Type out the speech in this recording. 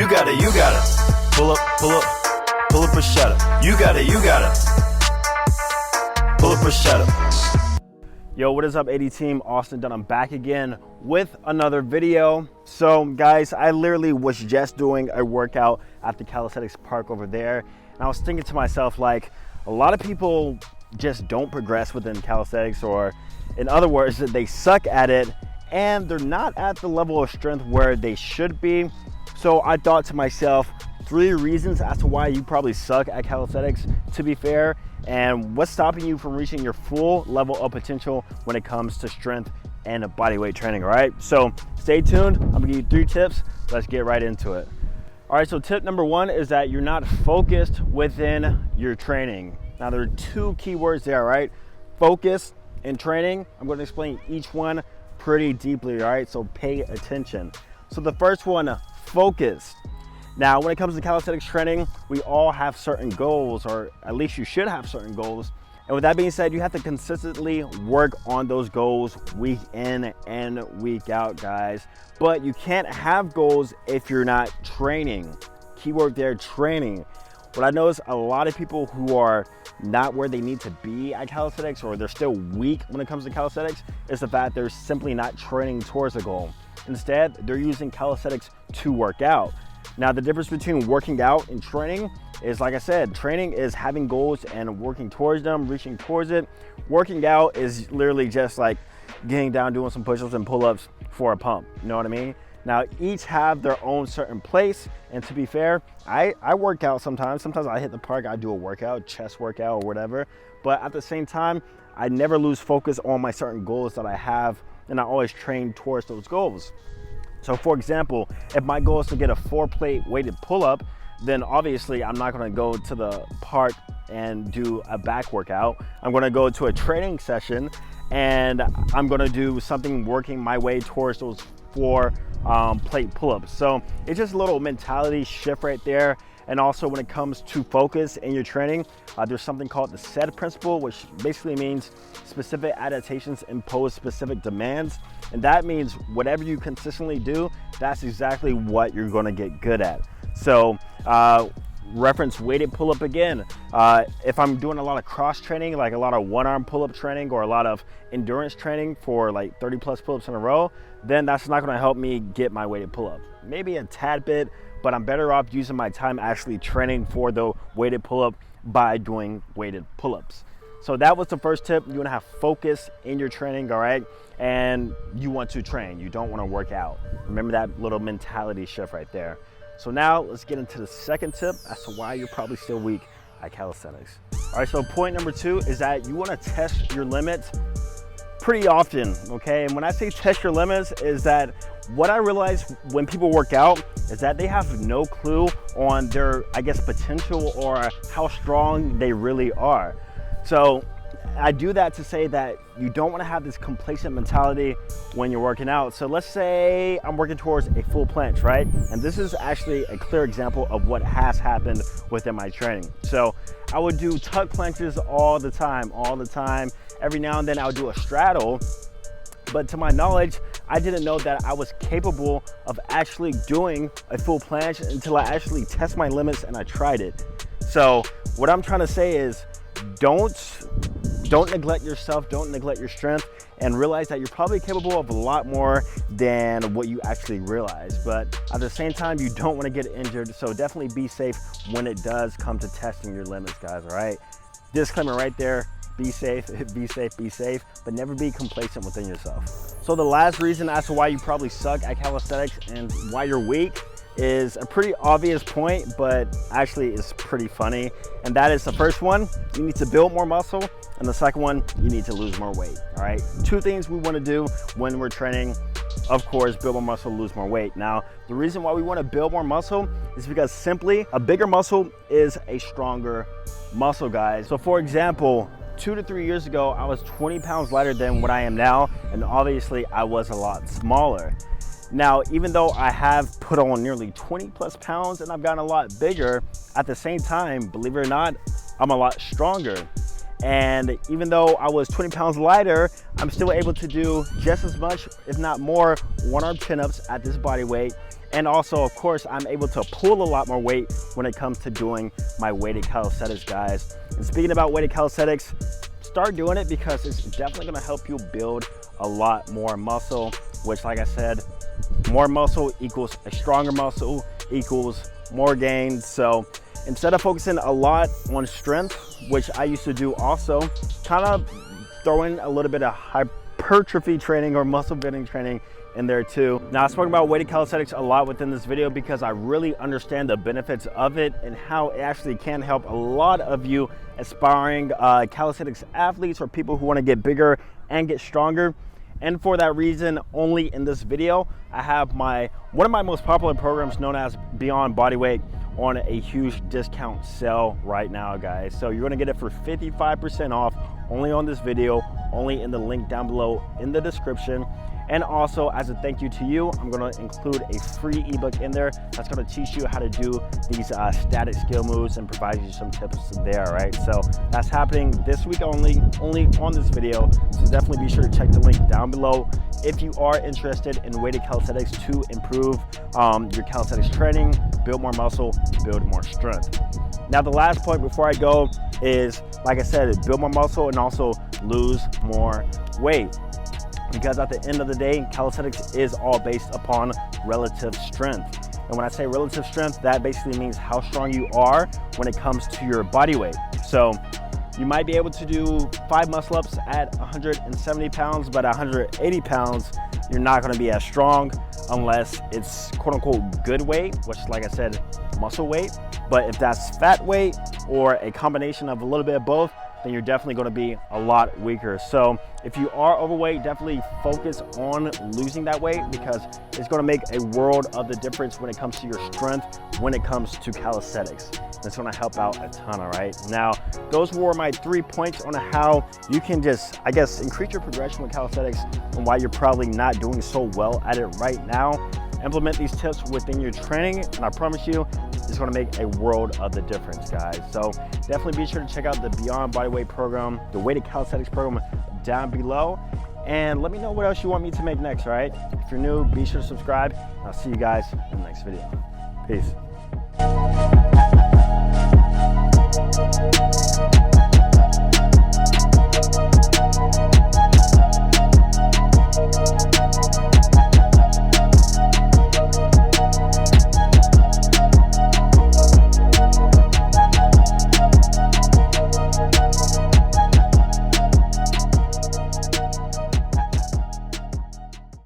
You got it, you got it. Pull up or shut up. You got it, you got it. Pull up or shut up. Yo, what is up, AD team? Austin Dunham back again with another video. So guys, I literally was just doing a workout at the Calisthenics park over there, and I was thinking to myself, like, a lot of people just don't progress within calisthenics, or in other words, they suck at it and they're not at the level of strength where they should be. So I thought to myself, 3 reasons as to why you probably suck at calisthenics, to be fair, and what's stopping you from reaching your full level of potential when it comes to strength and bodyweight training. All right, so stay tuned. I'm gonna give you 3 tips. Let's get right into it. All right, so tip number 1 is that you're not focused within your training. Now, there are 2 key words there, right? Focus and training. I'm going to explain each one pretty deeply, all right? So pay attention. So the first one, focus. Now, when it comes to calisthenics training, we all have certain goals, or at least you should have certain goals. And with that being said, you have to consistently work on those goals week in and week out, guys. But you can't have goals if you're not training. Keyword there, training. What I notice, a lot of people who are not where they need to be at calisthenics, or they're still weak when it comes to calisthenics, is the fact they're simply not training towards a goal. Instead, they're using calisthenics to work out. Now, the difference between working out and training is, like I said, training is having goals and working towards them, reaching towards it. Working out is literally just like getting down, doing some push-ups and pull-ups for a pump. You know what I mean? Now, each have their own certain place, and to be fair, I work out sometimes. Sometimes I hit the park, I do a workout, chest workout or whatever, but at the same time, I never lose focus on my certain goals that I have, and I always train towards those goals. So for example, if my goal is to get a 4-plate weighted pull-up, then obviously I'm not gonna go to the park and do a back workout. I'm gonna go to a training session and I'm gonna do something working my way towards those 4 plate pull-ups. So it's just a little mentality shift right there. And also, when it comes to focus in your training, there's something called the SAID principle, which basically means specific adaptations impose specific demands. And that means whatever you consistently do, that's exactly what you're gonna get good at. So reference weighted pull-up again. If I'm doing a lot of cross training, like a lot of one-arm pull-up training or a lot of endurance training for like 30+ pull-ups in a row, then that's not gonna help me get my weighted pull-up. Maybe a tad bit, but I'm better off using my time actually training for the weighted pull-up by doing weighted pull-ups. So that was the first tip. You wanna have focus in your training, all right? And you want to train, you don't wanna work out. Remember that little mentality shift right there. So now let's get into the second tip as to why you're probably still weak at calisthenics. All right, so point number 2 is that you wanna test your limits pretty often, okay? And when I say test your limits, is that what I realize when people work out is that they have no clue on their, I guess, potential or how strong they really are. So I do that to say that you don't want to have this complacent mentality when you're working out. So let's say I'm working towards a full planche, right? And this is actually a clear example of what has happened within my training. So I would do tuck planches all the time. Every now and then I would do a straddle, but to my knowledge, I didn't know that I was capable of actually doing a full planche until I actually test my limits and I tried it. So what I'm trying to say is, don't neglect yourself, don't neglect your strength, and realize that you're probably capable of a lot more than what you actually realize. But at the same time, you don't want to get injured, so definitely be safe when it does come to testing your limits, guys, all right? Disclaimer right there, be safe, but never be complacent within yourself. So the last reason as to why you probably suck at calisthenics and why you're weak is a pretty obvious point, but actually it's pretty funny. And that is, the first one, you need to build more muscle. And the second one, you need to lose more weight, all right? 2 things we wanna do when we're training, of course, build more muscle, lose more weight. Now, the reason why we wanna build more muscle is because simply a bigger muscle is a stronger muscle, guys. So for example, 2 to 3 years ago, I was 20 pounds lighter than what I am now, and obviously I was a lot smaller. Now, even though I have put on nearly 20+ pounds and I've gotten a lot bigger, at the same time, believe it or not, I'm a lot stronger. And even though I was 20 pounds lighter, I'm still able to do just as much, if not more, one-arm chin-ups at this body weight And also, of course, I'm able to pull a lot more weight when it comes to doing my weighted calisthenics, guys. And speaking about weighted calisthenics, start doing it because it's definitely gonna help you build a lot more muscle, which, like I said, more muscle equals a stronger muscle equals more gains. So instead of focusing a lot on strength, which I used to do also, kind of throw in a little bit of hypertrophy training or muscle building training in there too. Now, I spoke about weighted calisthenics a lot within this video because I really understand the benefits of it and how it actually can help a lot of you aspiring calisthenics athletes or people who want to get bigger and get stronger. And for that reason, only in this video, I have one of my most popular programs known as Beyond Bodyweight on a huge discount sale right now, guys. So you're gonna get it for 55% off only on this video, only in the link down below in the description. And also, as a thank you to you, I'm gonna include a free ebook in there that's gonna teach you how to do these static skill moves and provide you some tips there, right? So that's happening this week only on this video. So definitely be sure to check the link down below if you are interested in weighted calisthenics to improve your calisthenics training, build more muscle, build more strength. Now, the last point before I go is, like I said, build more muscle and also lose more weight. Because at the end of the day, calisthenics is all based upon relative strength. And when I say relative strength, that basically means how strong you are when it comes to your body weight. So you might be able to do 5 muscle ups at 170 pounds, but at 180 pounds, you're not gonna be as strong unless it's quote unquote good weight, which, like I said, muscle weight. But if that's fat weight or a combination of a little bit of both, then you're definitely going to be a lot weaker. So if you are overweight, definitely focus on losing that weight because it's going to make a world of the difference when it comes to your strength, when it comes to calisthenics. It's going to help out a ton, all right? Now, those were my 3 points on how you can just, I guess, increase your progression with calisthenics and why you're probably not doing so well at it right now. Implement these tips within your training, and I promise you, it's gonna make a world of the difference, guys. So definitely be sure to check out the Beyond Bodyweight program, the weighted calisthenics program down below, and let me know what else you want me to make next, all right? If you're new, be sure to subscribe, and I'll see you guys in the next video. Peace.